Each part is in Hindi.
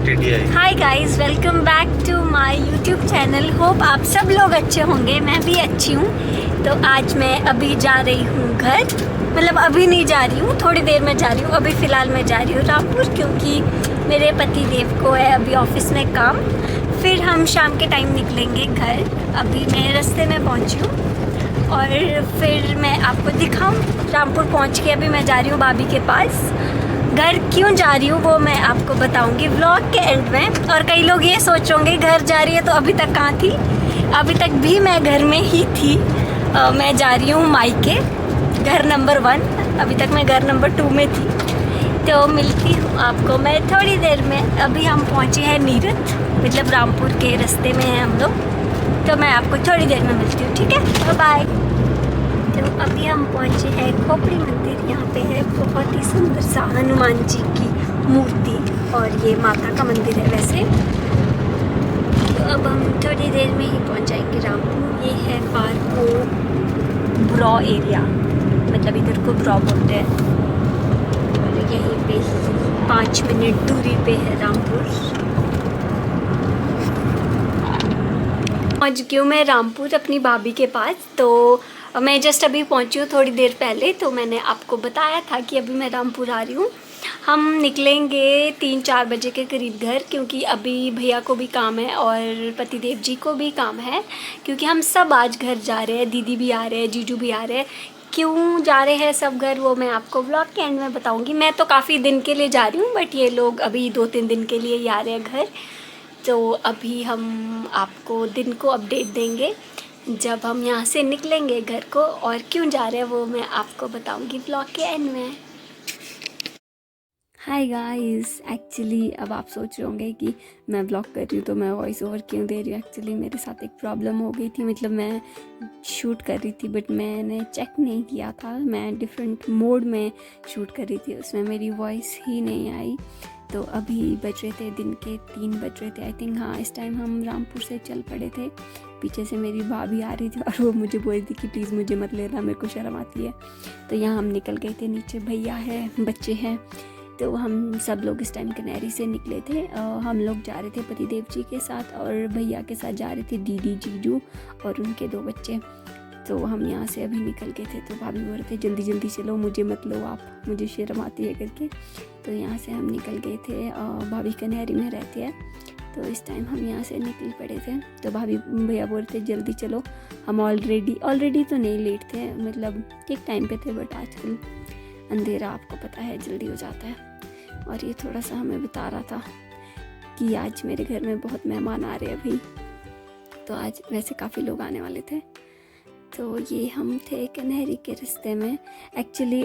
Hi guys, welcome back to my YouTube channel. Hope आप सब लोग अच्छे होंगे, मैं भी अच्छी हूँ। तो आज मैं अभी जा रही हूँ घर, मतलब अभी नहीं जा रही हूँ, थोड़ी देर में जा रही हूँ। अभी फ़िलहाल मैं जा रही हूँ रामपुर, क्योंकि मेरे पति देव को है अभी ऑफिस में काम। फिर हम शाम के टाइम निकलेंगे घर। अभी मैं रास्ते में पहुँची हूँ और फिर मैं आपको दिखाऊँ। रामपुर पहुँच के अभी मैं जा रही हूँ भाभी के पास। घर क्यों जा रही हूँ वो मैं आपको बताऊंगी व्लॉग के एंड में। और कई लोग ये सोच होंगे घर जा रही है तो अभी तक कहाँ थी। अभी तक भी मैं घर में ही थी। मैं जा रही हूँ मायके, घर नंबर 1। अभी तक मैं घर नंबर 2 में थी। तो मिलती हूँ आपको मैं थोड़ी देर में। अभी हम पहुँचे हैं नीरथ, मतलब रामपुर के रास्ते में हैं हम लोग। तो मैं आपको थोड़ी देर में मिलती हूँ, ठीक है, बाय। तो अभी हम पहुँचे हैं खोपड़ी मंदिर। यहाँ पे है बहुत ही सुंदर सा हनुमान जी की मूर्ति और ये माता का मंदिर है वैसे। तो अब हम थोड़ी देर में ही पहुँच जाएंगे रामपुर। ये है पार्को ब्रॉ एरिया, मतलब इधर को ब्रॉ बोलते हैं। और यहीं पे 5 मिनट दूरी पे है रामपुर। आज क्यों मैं रामपुर अपनी भाभी के पास, तो मैं जस्ट अभी पहुंची हूँ थोड़ी देर पहले। तो मैंने आपको बताया था कि अभी मैं रामपुर आ रही हूँ। हम निकलेंगे 3-4 बजे के करीब घर, क्योंकि अभी भैया को भी काम है और पतिदेव जी को भी काम है, क्योंकि हम सब आज घर जा रहे हैं। दीदी भी आ रहे हैं, जीजू भी आ रहे हैं। क्यों जा रहे हैं सब घर वो मैं आपको व्लॉग के एंड में बताऊँगी। मैं तो काफ़ी दिन के लिए जा रही हूँ, बट ये लोग अभी 2-3 दिन के लिए ही आ रहे हैं घर। तो अभी हम आपको दिन को अपडेट देंगे जब हम यहाँ से निकलेंगे घर को। और क्यों जा रहे हैं वो मैं आपको बताऊंगी व्लॉग के एंड में। हाय गाइस, एक्चुअली अब आप सोच रहे होंगे कि मैं व्लॉग कर रही हूँ तो मैं वॉइस ओवर क्यों दे रही हूँ। एक्चुअली मेरे साथ एक प्रॉब्लम हो गई थी, मतलब मैं शूट कर रही थी बट मैंने चेक नहीं किया था। मैं डिफरेंट मोड में शूट कर रही थी, उसमें मेरी वॉइस ही नहीं आई। तो अभी बज रहे थे दिन के 3 बज रहे थे आई थिंक। हाँ, इस टाइम हम रामपुर से चल पड़े थे। पीछे से मेरी भाभी आ रही थी और वो मुझे बोल रही थी कि प्लीज़ मुझे मत लेना, मेरे को शर्म आती है। तो यहाँ हम निकल गए थे, नीचे भैया है, बच्चे हैं। तो हम सब लोग इस टाइम कनेरी से निकले थे। हम लोग जा रहे थे पतिदेव जी के साथ और भैया के साथ जा रहे थे दीदी, जीजू और उनके 2 बच्चे। तो हम यहाँ से अभी निकल गए थे। तो भाभी बोल रहे थे जल्दी जल्दी चलो, मुझे मत लो आप, मुझे शर्म आती है करके। तो यहाँ से हम निकल गए थे। भाभी कनेरी में रहती है, तो इस टाइम हम यहाँ से निकल पड़े थे। तो भाभी भैया बोल रहे थे जल्दी चलो। हम ऑलरेडी तो नहीं लेट थे, मतलब ठीक टाइम पे थे, बट आजकल अंधेरा आपको पता है जल्दी हो जाता है। और ये थोड़ा सा हमें बता रहा था कि आज मेरे घर में बहुत मेहमान आ रहे हैं अभी। तो आज वैसे काफ़ी लोग आने वाले थे। तो ये हम थे कन्हैरी के रास्ते में। एक्चुअली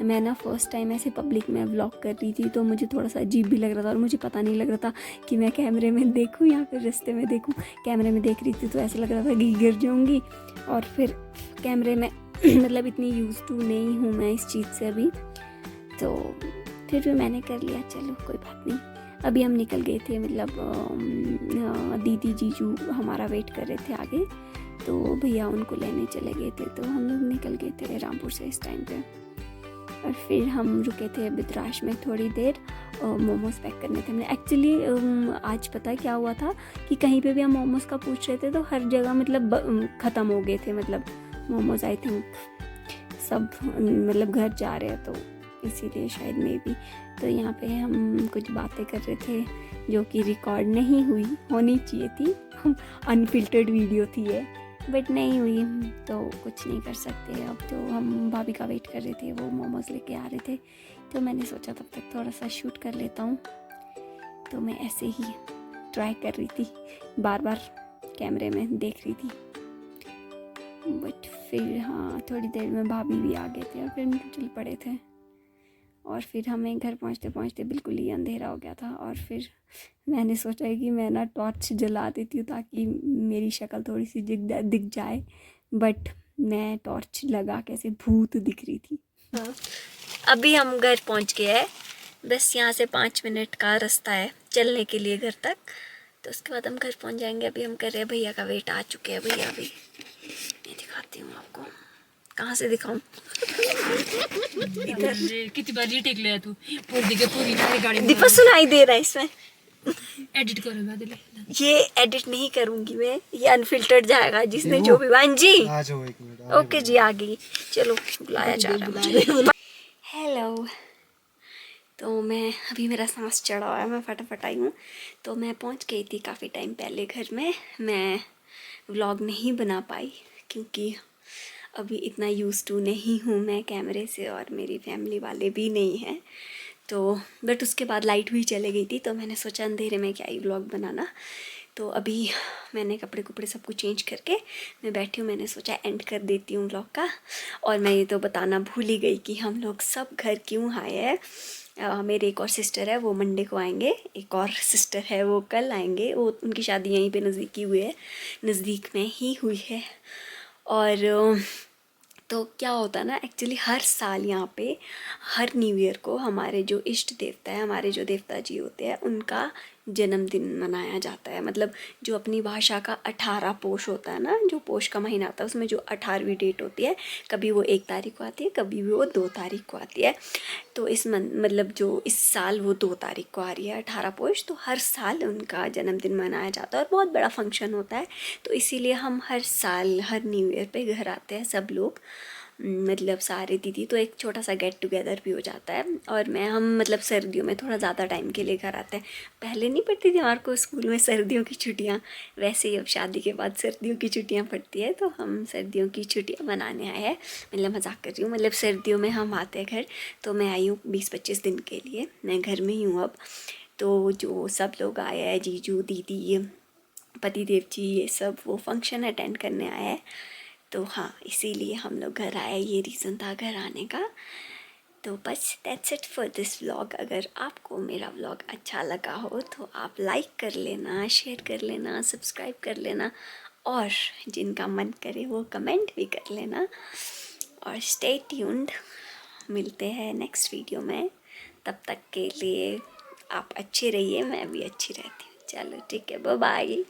मैं ना फर्स्ट टाइम ऐसे पब्लिक में व्लॉग कर रही थी, तो मुझे थोड़ा सा अजीब भी लग रहा था और मुझे पता नहीं लग रहा था कि मैं कैमरे में देखूं या फिर रास्ते में देखूं। कैमरे में देख रही थी तो ऐसा लग रहा था कि गिर जाऊंगी। और फिर कैमरे में मतलब इतनी यूज़ टू नहीं हूँ मैं इस चीज़ से अभी, तो फिर भी मैंने कर लिया, चलो कोई बात नहीं। अभी हम निकल गए थे, मतलब दीदी जीजू हमारा वेट कर रहे थे आगे, तो भैया उनको लेने चले गए थे। तो हम लोग निकल गए थे रामपुर से इस टाइम पे। और फिर हम रुके थे बिद्राश में थोड़ी देर, मोमोज़ पैक करने थे। मैंने एक्चुअली आज पता है क्या हुआ था कि कहीं पे भी हम मोमोज़ का पूछ रहे थे तो हर जगह मतलब ख़त्म हो गए थे, मतलब मोमोज़ आई थिंक सब मतलब घर जा रहे हैं, तो इसीलिए शायद में भी। तो यहाँ पे हम कुछ बातें कर रहे थे जो कि रिकॉर्ड नहीं हुई, होनी चाहिए थी। अनफिल्टर्ड वीडियो थी ये, बट नहीं हुई, तो कुछ नहीं कर सकते। अब तो हम भाभी का वेट कर रहे थे, वो मोमोज़ लेके आ रहे थे। तो मैंने सोचा तब तक थोड़ा सा शूट कर लेता हूँ। तो मैं ऐसे ही ट्राई कर रही थी, बार बार कैमरे में देख रही थी। बट फिर हाँ, थोड़ी देर में भाभी भी आ गए थे और फिर चल पड़े थे। और फिर हमें घर पहुंचते पहुंचते बिल्कुल ही अंधेरा हो गया था। और फिर मैंने सोचा कि मैं ना टॉर्च जला देती हूँ ताकि मेरी शक्ल थोड़ी सी दिख जाए, बट मैं टॉर्च लगा कैसे भूत दिख रही थी। अभी हम घर पहुंच गए हैं, बस यहाँ से 5 मिनट का रास्ता है चलने के लिए घर तक। तो उसके बाद हम घर पहुंच जाएंगे। अभी हम कर रहे हैं भैया का वेट, आ चुके हैं भैया अभी। ये दिखाती हूँ आपको, कहाँ से दिखाऊं? इधर कितनी बार रीटेक लिया तू? पूरी गाड़ी में दीपा सुनाई दे रहा है इसमें। एडिट करो बाद में। ये एडिट नहीं करूंगी मैं, ये अनफिल्टर्ड जाएगा। जिसने जो भी हाँ जी आ जाओ एक मिनट। ओके जी आ गई। चलो बुलाया जा रहा है मुझे। हेलो। तो मैं अभी मेरा सांस चढ़ा हुआ है, मैं फटाफट आई हूँ। तो मैं पहुँच गई थी काफ़ी टाइम पहले घर में। मैं व्लॉग नहीं बना पाई क्योंकि अभी इतना यूज़ टू नहीं हूँ मैं कैमरे से, और मेरी फैमिली वाले भी नहीं हैं। तो बट उसके बाद लाइट भी चले गई थी, तो मैंने सोचा अंधेरे में क्या ही व्लॉग बनाना। तो अभी मैंने कपड़े सब कुछ चेंज करके मैं बैठी हूँ। मैंने सोचा एंड कर देती हूँ व्लॉग का। और मैं ये तो बताना भूल ही गई कि हम लोग सब घर क्यों आए हैं। मेरे एक और सिस्टर है, वो मंडे को आएंगे। एक और सिस्टर है, वो कल आएंगे। वो उनकी शादी यहीं पे नज़दीक ही हुई है, नज़दीक में ही हुई है। और तो क्या होता है ना, एक्चुअली हर साल यहाँ पे हर न्यू ईयर को हमारे जो इष्ट देवता है, हमारे जो देवता जी होते हैं, उनका जन्मदिन मनाया जाता है। मतलब जो अपनी भाषा का 18 पोष होता है ना, जो पोष का महीना आता है, उसमें जो 18वीं डेट होती है, कभी वो 1 तारीख को आती है, कभी वो 2 तारीख को आती है। तो मतलब जो इस साल वो 2 तारीख को आ रही है, 18 पोष। तो हर साल उनका जन्मदिन मनाया जाता है और बहुत बड़ा फंक्शन होता है। तो इसीलिए हम हर साल हर न्यू ईयर पे घर आते हैं सब लोग, मतलब सारे दीदी। तो एक छोटा सा गेट टुगेदर भी हो जाता है। और हम मतलब सर्दियों में थोड़ा ज़्यादा टाइम के लिए घर आते हैं। पहले नहीं पड़ती थी हमारे को स्कूल में सर्दियों की छुट्टियाँ, वैसे ही अब शादी के बाद सर्दियों की छुट्टियाँ पड़ती है। तो हम सर्दियों की छुट्टियाँ मनाने आए हैं। मतलब मजाक कर रही हूँ, मतलब सर्दियों में हम आते हैं घर। तो मैं आई हूँ 20-25 दिन के लिए, मैं घर में ही हूँ अब। तो जो सब लोग आए हैं, जीजू दीदी पति देव जी, ये सब वो फंक्शन अटेंड करने आए हैं। तो हाँ, इसीलिए हम लोग घर आए, ये रीज़न था घर आने का। तो बस that's it for this vlog. अगर आपको मेरा व्लॉग अच्छा लगा हो तो आप लाइक कर लेना, शेयर कर लेना, सब्सक्राइब कर लेना, और जिनका मन करे वो कमेंट भी कर लेना। और स्टे ट्यून्ड, मिलते हैं नेक्स्ट वीडियो में। तब तक के लिए आप अच्छे रहिए, मैं भी अच्छी रहती हूँ। चलो ठीक है, बाय बाय।